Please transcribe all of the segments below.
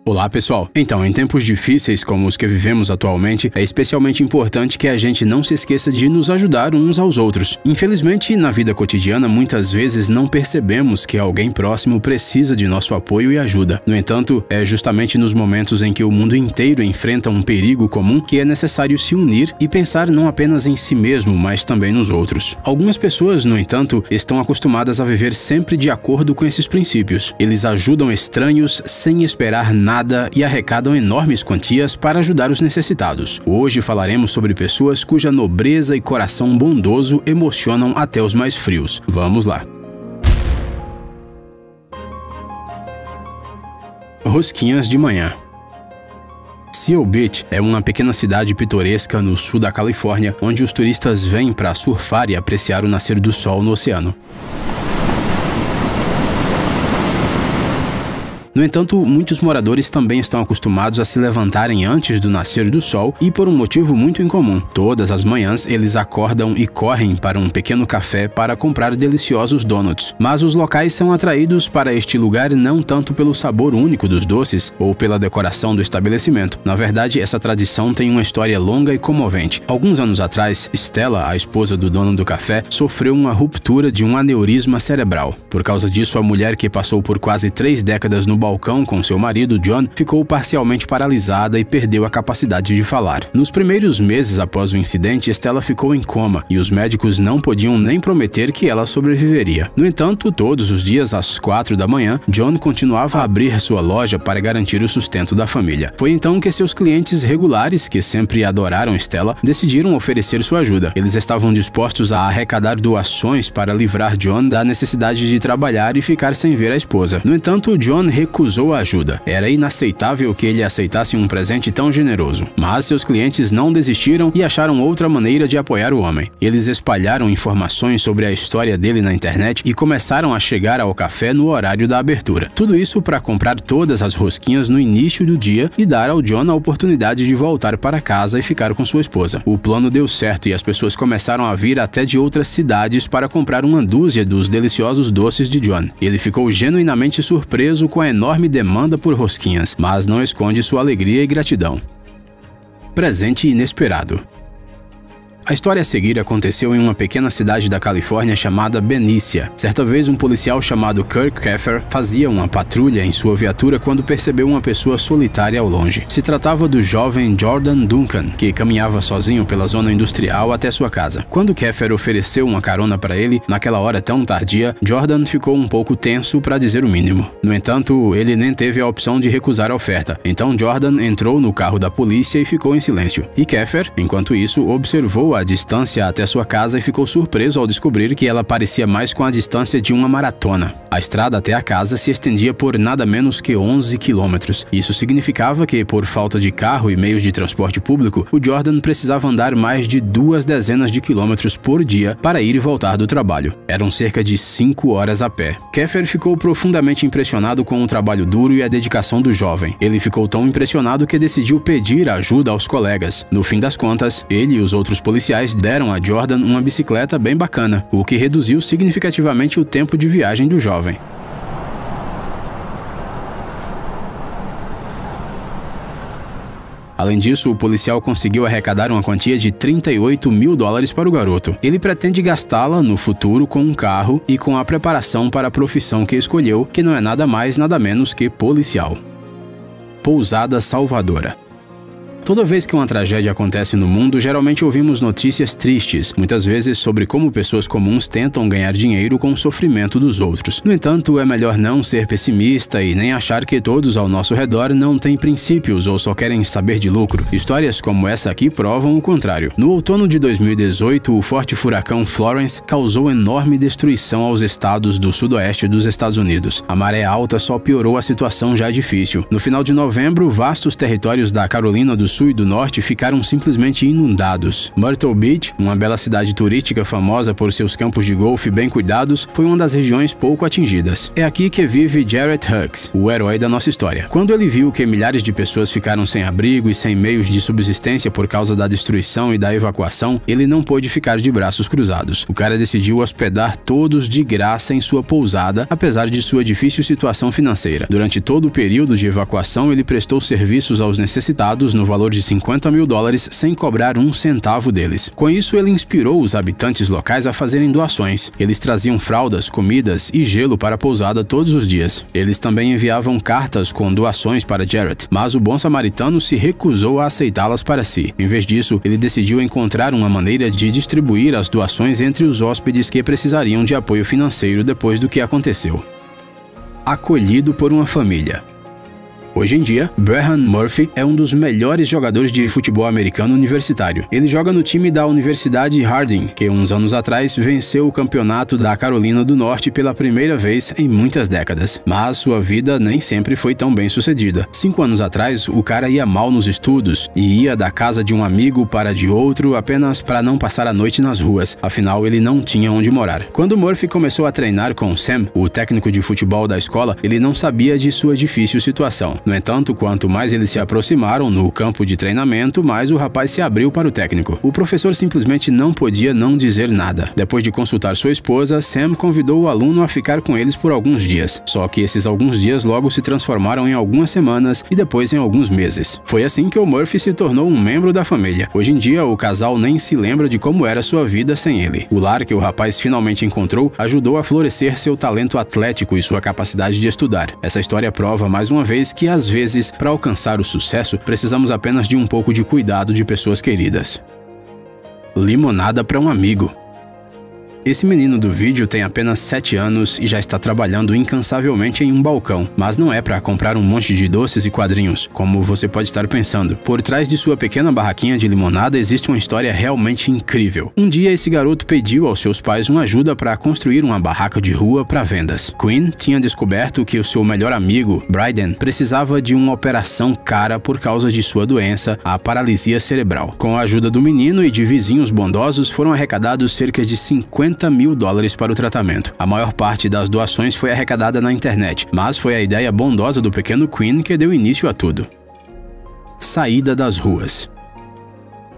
Olá pessoal, então em tempos difíceis como os que vivemos atualmente, é especialmente importante que a gente não se esqueça de nos ajudar uns aos outros. Infelizmente, na vida cotidiana, muitas vezes não percebemos que alguém próximo precisa de nosso apoio e ajuda. No entanto, é justamente nos momentos em que o mundo inteiro enfrenta um perigo comum que é necessário se unir e pensar não apenas em si mesmo, mas também nos outros. Algumas pessoas, no entanto, estão acostumadas a viver sempre de acordo com esses princípios. Eles ajudam estranhos sem esperar nada e arrecadam enormes quantias para ajudar os necessitados. Hoje falaremos sobre pessoas cuja nobreza e coração bondoso emocionam até os mais frios. Vamos lá! Rosquinhas de manhã. Seal Beach é uma pequena cidade pitoresca no sul da Califórnia, onde os turistas vêm para surfar e apreciar o nascer do sol no oceano. No entanto, muitos moradores também estão acostumados a se levantarem antes do nascer do sol e por um motivo muito incomum. Todas as manhãs, eles acordam e correm para um pequeno café para comprar deliciosos donuts. Mas os locais são atraídos para este lugar não tanto pelo sabor único dos doces ou pela decoração do estabelecimento. Na verdade, essa tradição tem uma história longa e comovente. Alguns anos atrás, Stella, a esposa do dono do café, sofreu uma ruptura de um aneurisma cerebral. Por causa disso, a mulher que passou por quase 3 décadas no balcão com seu marido, John, ficou parcialmente paralisada e perdeu a capacidade de falar. Nos primeiros meses após o incidente, Stella ficou em coma e os médicos não podiam nem prometer que ela sobreviveria. No entanto, todos os dias às 4 da manhã, John continuava a abrir sua loja para garantir o sustento da família. Foi então que seus clientes regulares, que sempre adoraram Stella, decidiram oferecer sua ajuda. Eles estavam dispostos a arrecadar doações para livrar John da necessidade de trabalhar e ficar sem ver a esposa. No entanto, John recusou a ajuda. Era inaceitável que ele aceitasse um presente tão generoso. Mas seus clientes não desistiram e acharam outra maneira de apoiar o homem. Eles espalharam informações sobre a história dele na internet e começaram a chegar ao café no horário da abertura. Tudo isso para comprar todas as rosquinhas no início do dia e dar ao John a oportunidade de voltar para casa e ficar com sua esposa. O plano deu certo e as pessoas começaram a vir até de outras cidades para comprar uma dúzia dos deliciosos doces de John. Ele ficou genuinamente surpreso com a enorme demanda por rosquinhas, mas não esconde sua alegria e gratidão. Presente inesperado. A história a seguir aconteceu em uma pequena cidade da Califórnia chamada Benicia. Certa vez, um policial chamado Kirk Keffer fazia uma patrulha em sua viatura quando percebeu uma pessoa solitária ao longe. Se tratava do jovem Jordan Duncan, que caminhava sozinho pela zona industrial até sua casa. Quando Keffer ofereceu uma carona para ele, naquela hora tão tardia, Jordan ficou um pouco tenso, para dizer o mínimo. No entanto, ele nem teve a opção de recusar a oferta. Então Jordan entrou no carro da polícia e ficou em silêncio. E Keffer, enquanto isso, observou a distância até sua casa e ficou surpreso ao descobrir que ela parecia mais com a distância de uma maratona. A estrada até a casa se estendia por nada menos que 11 quilômetros. Isso significava que, por falta de carro e meios de transporte público, o Jordan precisava andar mais de 2 dezenas de quilômetros por dia para ir e voltar do trabalho. Eram cerca de 5 horas a pé. Keffer ficou profundamente impressionado com o trabalho duro e a dedicação do jovem. Ele ficou tão impressionado que decidiu pedir ajuda aos colegas. No fim das contas, ele e os outros policiais deram a Jordan uma bicicleta bem bacana, o que reduziu significativamente o tempo de viagem do jovem. Além disso, o policial conseguiu arrecadar uma quantia de $38 mil para o garoto. Ele pretende gastá-la no futuro com um carro e com a preparação para a profissão que escolheu, que não é nada mais nada menos que policial. Pousada salvadora. Toda vez que uma tragédia acontece no mundo, geralmente ouvimos notícias tristes, muitas vezes sobre como pessoas comuns tentam ganhar dinheiro com o sofrimento dos outros. No entanto, é melhor não ser pessimista e nem achar que todos ao nosso redor não têm princípios ou só querem saber de lucro. Histórias como essa aqui provam o contrário. No outono de 2018, o forte furacão Florence causou enorme destruição aos estados do sudoeste dos Estados Unidos. A maré alta só piorou a situação já difícil. No final de novembro, vastos territórios da Carolina do do Sul e do Norte ficaram simplesmente inundados. Myrtle Beach, uma bela cidade turística famosa por seus campos de golfe bem cuidados, foi uma das regiões pouco atingidas. É aqui que vive Jarrett Hughes, o herói da nossa história. Quando ele viu que milhares de pessoas ficaram sem abrigo e sem meios de subsistência por causa da destruição e da evacuação, ele não pôde ficar de braços cruzados. O cara decidiu hospedar todos de graça em sua pousada, apesar de sua difícil situação financeira. Durante todo o período de evacuação, ele prestou serviços aos necessitados no valor de $50 mil sem cobrar um centavo deles. Com isso, ele inspirou os habitantes locais a fazerem doações. Eles traziam fraldas, comidas e gelo para a pousada todos os dias. Eles também enviavam cartas com doações para Jarrett, mas o bom samaritano se recusou a aceitá-las para si. Em vez disso, ele decidiu encontrar uma maneira de distribuir as doações entre os hóspedes que precisariam de apoio financeiro depois do que aconteceu. Acolhido por uma família. Hoje em dia, Brehon Murphy é um dos melhores jogadores de futebol americano universitário. Ele joga no time da Universidade Harding, que uns anos atrás venceu o campeonato da Carolina do Norte pela primeira vez em muitas décadas. Mas sua vida nem sempre foi tão bem sucedida. 5 anos atrás, o cara ia mal nos estudos e ia da casa de um amigo para de outro apenas para não passar a noite nas ruas. Afinal, ele não tinha onde morar. Quando Murphy começou a treinar com Sam, o técnico de futebol da escola, ele não sabia de sua difícil situação. No entanto, quanto mais eles se aproximaram no campo de treinamento, mais o rapaz se abriu para o técnico. O professor simplesmente não podia não dizer nada. Depois de consultar sua esposa, Sam convidou o aluno a ficar com eles por alguns dias. Só que esses alguns dias logo se transformaram em algumas semanas e depois em alguns meses. Foi assim que o Murphy se tornou um membro da família. Hoje em dia, o casal nem se lembra de como era sua vida sem ele. O lar que o rapaz finalmente encontrou ajudou a florescer seu talento atlético e sua capacidade de estudar. Essa história prova mais uma vez que às vezes, para alcançar o sucesso, precisamos apenas de um pouco de cuidado de pessoas queridas. Limonada para um amigo. Esse menino do vídeo tem apenas 7 anos e já está trabalhando incansavelmente em um balcão, mas não é para comprar um monte de doces e quadrinhos, como você pode estar pensando. Por trás de sua pequena barraquinha de limonada existe uma história realmente incrível. Um dia esse garoto pediu aos seus pais uma ajuda para construir uma barraca de rua para vendas. Quinn tinha descoberto que o seu melhor amigo, Bryden, precisava de uma operação cara por causa de sua doença, a paralisia cerebral. Com a ajuda do menino e de vizinhos bondosos, foram arrecadados cerca de $50 mil para o tratamento. A maior parte das doações foi arrecadada na internet, mas foi a ideia bondosa do pequeno Quinn que deu início a tudo. Saída das ruas.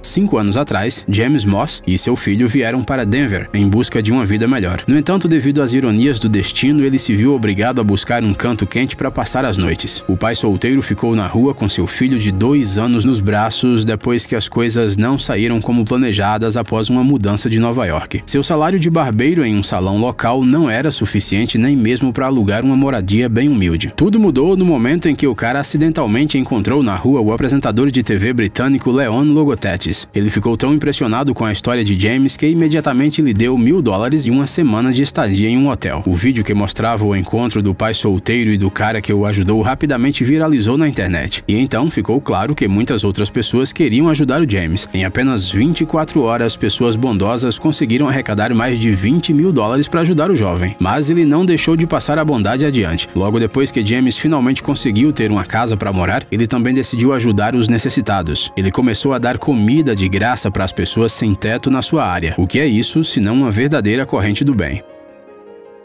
5 anos atrás, James Moss e seu filho vieram para Denver em busca de uma vida melhor. No entanto, devido às ironias do destino, ele se viu obrigado a buscar um canto quente para passar as noites. O pai solteiro ficou na rua com seu filho de 2 anos nos braços depois que as coisas não saíram como planejadas após uma mudança de Nova York. Seu salário de barbeiro em um salão local não era suficiente nem mesmo para alugar uma moradia bem humilde. Tudo mudou no momento em que o cara acidentalmente encontrou na rua o apresentador de TV britânico Leon Logothetis. Ele ficou tão impressionado com a história de James que imediatamente lhe deu $1.000 e uma semana de estadia em um hotel. O vídeo que mostrava o encontro do pai solteiro e do cara que o ajudou rapidamente viralizou na internet. E então ficou claro que muitas outras pessoas queriam ajudar o James. Em apenas 24 horas, pessoas bondosas conseguiram arrecadar mais de $20 mil para ajudar o jovem. Mas ele não deixou de passar a bondade adiante. Logo depois que James finalmente conseguiu ter uma casa para morar, ele também decidiu ajudar os necessitados. Ele começou a dar comida de graça para as pessoas sem teto na sua área. O que é isso, senão uma verdadeira corrente do bem?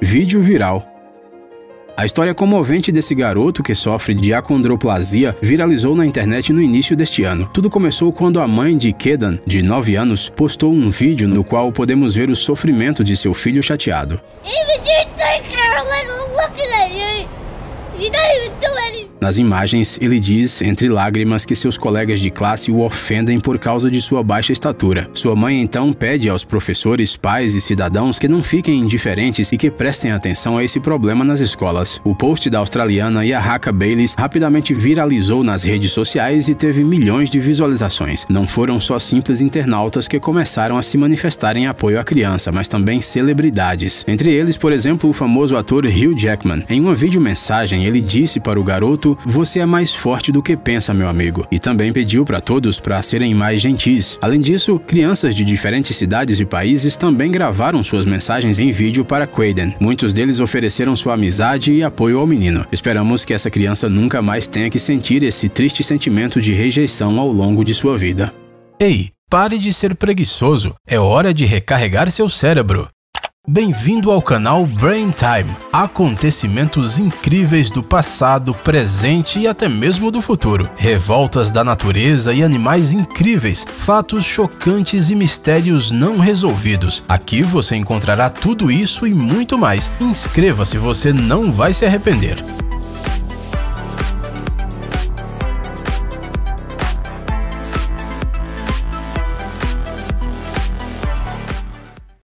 Vídeo viral. A história comovente desse garoto que sofre de acondroplasia viralizou na internet no início deste ano. Tudo começou quando a mãe de Kedan, de 9 anos, postou um vídeo no qual podemos ver o sofrimento de seu filho chateado. Nas imagens, ele diz, entre lágrimas, que seus colegas de classe o ofendem por causa de sua baixa estatura. Sua mãe então pede aos professores, pais e cidadãos que não fiquem indiferentes e que prestem atenção a esse problema nas escolas. O post da australiana Yahaka Bayliss rapidamente viralizou nas redes sociais e teve milhões de visualizações. Não foram só simples internautas que começaram a se manifestar em apoio à criança, mas também celebridades. Entre eles, por exemplo, o famoso ator Hugh Jackman. Em uma videomensagem, ele disse para o garoto dizendo: "Você é mais forte do que pensa, meu amigo", e também pediu para todos para serem mais gentis. Além disso, crianças de diferentes cidades e países também gravaram suas mensagens em vídeo para Quaden. Muitos deles ofereceram sua amizade e apoio ao menino. Esperamos que essa criança nunca mais tenha que sentir esse triste sentimento de rejeição ao longo de sua vida. Ei, pare de ser preguiçoso. É hora de recarregar seu cérebro. Bem-vindo ao canal Brain Time. Acontecimentos incríveis do passado, presente e até mesmo do futuro. Revoltas da natureza e animais incríveis, fatos chocantes e mistérios não resolvidos. Aqui você encontrará tudo isso e muito mais. Inscreva-se, você não vai se arrepender.